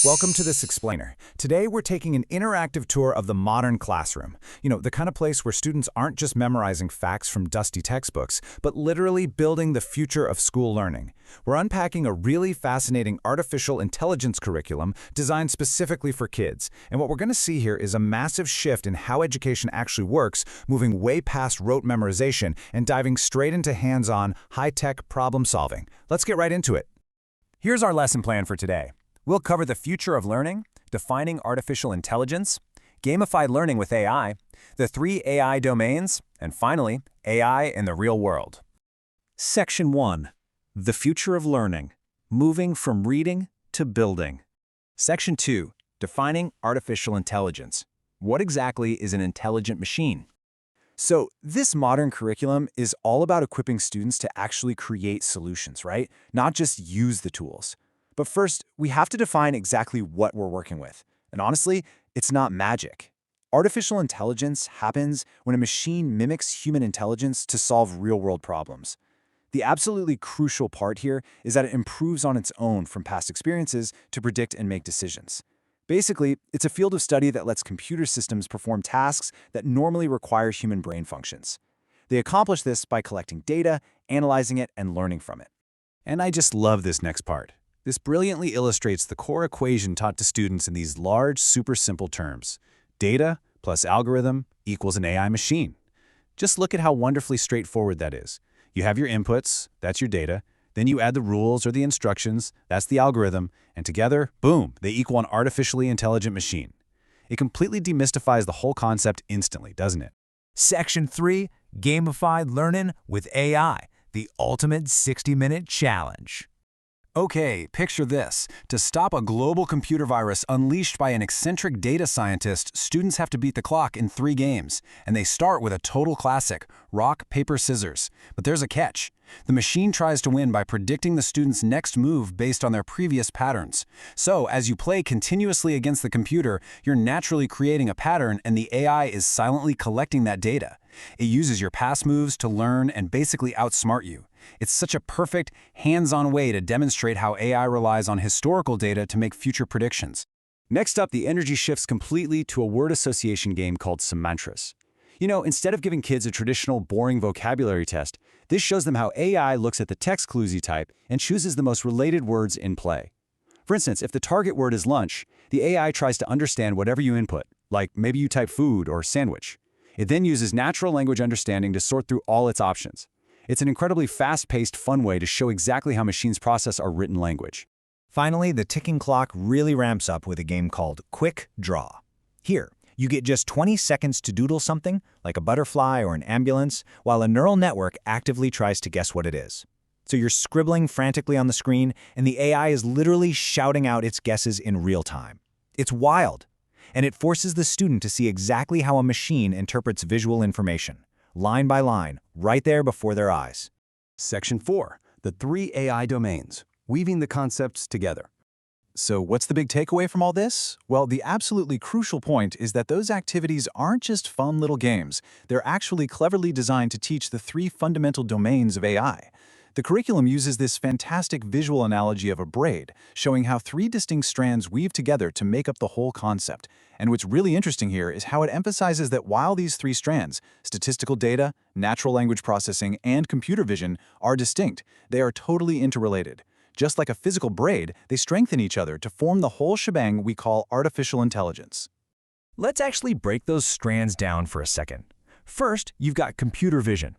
Welcome to this explainer. Today we're taking an interactive tour of the modern classroom. The kind of place where students aren't just memorizing facts from dusty textbooks, but literally building the future of school learning. We're unpacking a really fascinating artificial intelligence curriculum designed specifically for kids. And what we're going to see here is a massive shift in how education actually works, moving way past rote memorization and diving straight into hands-on, high-tech problem solving. Let's get right into it. Here's our lesson plan for today. We'll cover the future of learning, defining artificial intelligence, gamified learning with AI, the 3 AI domains, and finally, AI in the real world. Section 1. The future of learning, moving from reading to building. Section 2. Defining artificial intelligence. What exactly is an intelligent machine? So, this modern curriculum is all about equipping students to actually create solutions, right? Not just use the tools. But first, we have to define exactly what we're working with. And honestly, it's not magic. Artificial intelligence happens when a machine mimics human intelligence to solve real-world problems. The absolutely crucial part here is that it improves on its own from past experiences to predict and make decisions. Basically, it's a field of study that lets computer systems perform tasks that normally require human brain functions. They accomplish this by collecting data, analyzing it, and learning from it. And I just love this next part. This brilliantly illustrates the core equation taught to students in these large, super simple terms. Data plus algorithm equals an AI machine. Just look at how wonderfully straightforward that is. You have your inputs, that's your data, then you add the rules or the instructions, that's the algorithm, and together, boom, they equal an artificially intelligent machine. It completely demystifies the whole concept instantly, doesn't it? Section 3, Gamified Learning with AI, the ultimate 60-minute challenge. Okay, picture this. To stop a global computer virus unleashed by an eccentric data scientist, students have to beat the clock in 3 games. And they start with a total classic, rock, paper, scissors. But there's a catch. The machine tries to win by predicting the student's next move based on their previous patterns. So, as you play continuously against the computer, you're naturally creating a pattern and the AI is silently collecting that data. It uses your past moves to learn and basically outsmart you. It's such a perfect, hands-on way to demonstrate how AI relies on historical data to make future predictions. Next up, the energy shifts completely to a word association game called Semantris. Instead of giving kids a traditional, boring vocabulary test, this shows them how AI looks at the text clues you type and chooses the most related words in play. For instance, if the target word is lunch, the AI tries to understand whatever you input, like maybe you type food or sandwich. It then uses natural language understanding to sort through all its options. It's an incredibly fast-paced, fun way to show exactly how machines process our written language. Finally, the ticking clock really ramps up with a game called Quick Draw. Here, you get just 20 seconds to doodle something, like a butterfly or an ambulance, while a neural network actively tries to guess what it is. So you're scribbling frantically on the screen, and the AI is literally shouting out its guesses in real time. It's wild, and it forces the student to see exactly how a machine interprets visual information, line by line, right there before their eyes. Section 4. The 3 AI domains, weaving the concepts together. So what's the big takeaway from all this? Well, the absolutely crucial point is that those activities aren't just fun little games. They're actually cleverly designed to teach the 3 fundamental domains of AI. The curriculum uses this fantastic visual analogy of a braid, showing how 3 distinct strands weave together to make up the whole concept. And what's really interesting here is how it emphasizes that while these 3 strands, statistical data, natural language processing, and computer vision, are distinct, they are totally interrelated. Just like a physical braid, they strengthen each other to form the whole shebang we call artificial intelligence. Let's actually break those strands down for a second. First, you've got computer vision.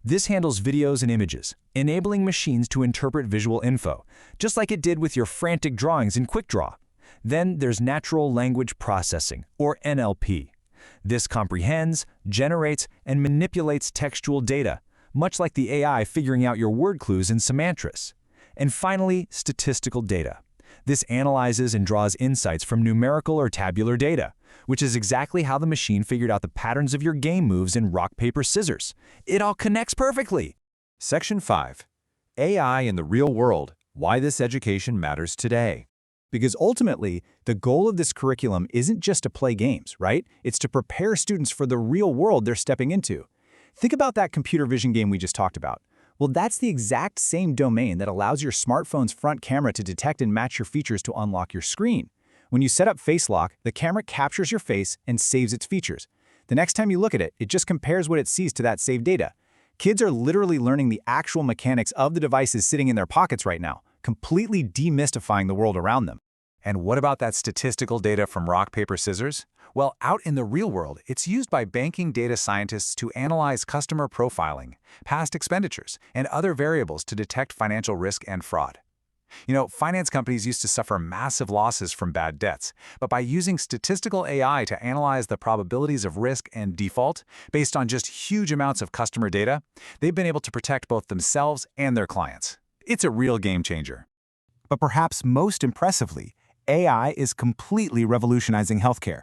This handles videos and images, enabling machines to interpret visual info, just like it did with your frantic drawings in Quick Draw. Then there's natural language processing, or NLP. This comprehends, generates, and manipulates textual data, much like the AI figuring out your word clues in Semantris. And finally, statistical data. This analyzes and draws insights from numerical or tabular data, which is exactly how the machine figured out the patterns of your game moves in rock, paper, scissors. It all connects perfectly. Section 5. AI in the real world, why this education matters today. Because ultimately, the goal of this curriculum isn't just to play games, right? It's to prepare students for the real world they're stepping into. Think about that computer vision game we just talked about. Well, that's the exact same domain that allows your smartphone's front camera to detect and match your features to unlock your screen. When you set up Face Lock, the camera captures your face and saves its features. The next time you look at it, it just compares what it sees to that saved data. Kids are literally learning the actual mechanics of the devices sitting in their pockets right now, completely demystifying the world around them. And what about that statistical data from rock, paper, scissors? Well, out in the real world, it's used by banking data scientists to analyze customer profiling, past expenditures, and other variables to detect financial risk and fraud. Finance companies used to suffer massive losses from bad debts, but by using statistical AI to analyze the probabilities of risk and default based on just huge amounts of customer data, they've been able to protect both themselves and their clients. It's a real game changer. But perhaps most impressively, AI is completely revolutionizing healthcare.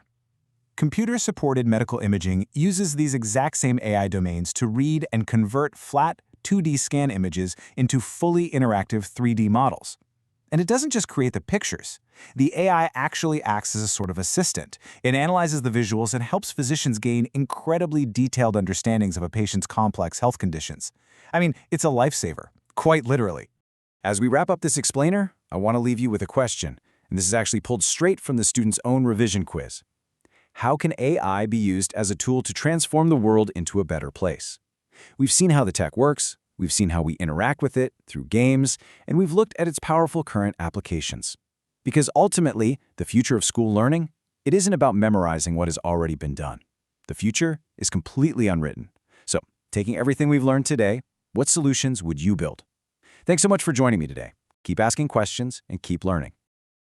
Computer-supported medical imaging uses these exact same AI domains to read and convert flat 2D scan images into fully interactive 3D models. And it doesn't just create the pictures. The AI actually acts as a sort of assistant. It analyzes the visuals and helps physicians gain incredibly detailed understandings of a patient's complex health conditions. I mean, it's a lifesaver, quite literally. As we wrap up this explainer, I want to leave you with a question, and this is actually pulled straight from the student's own revision quiz. How can AI be used as a tool to transform the world into a better place? We've seen how the tech works, we've seen how we interact with it through games, and we've looked at its powerful current applications. Because ultimately, the future of school learning, it isn't about memorizing what has already been done. The future is completely unwritten. So, taking everything we've learned today, what solutions would you build? Thanks so much for joining me today. Keep asking questions and keep learning.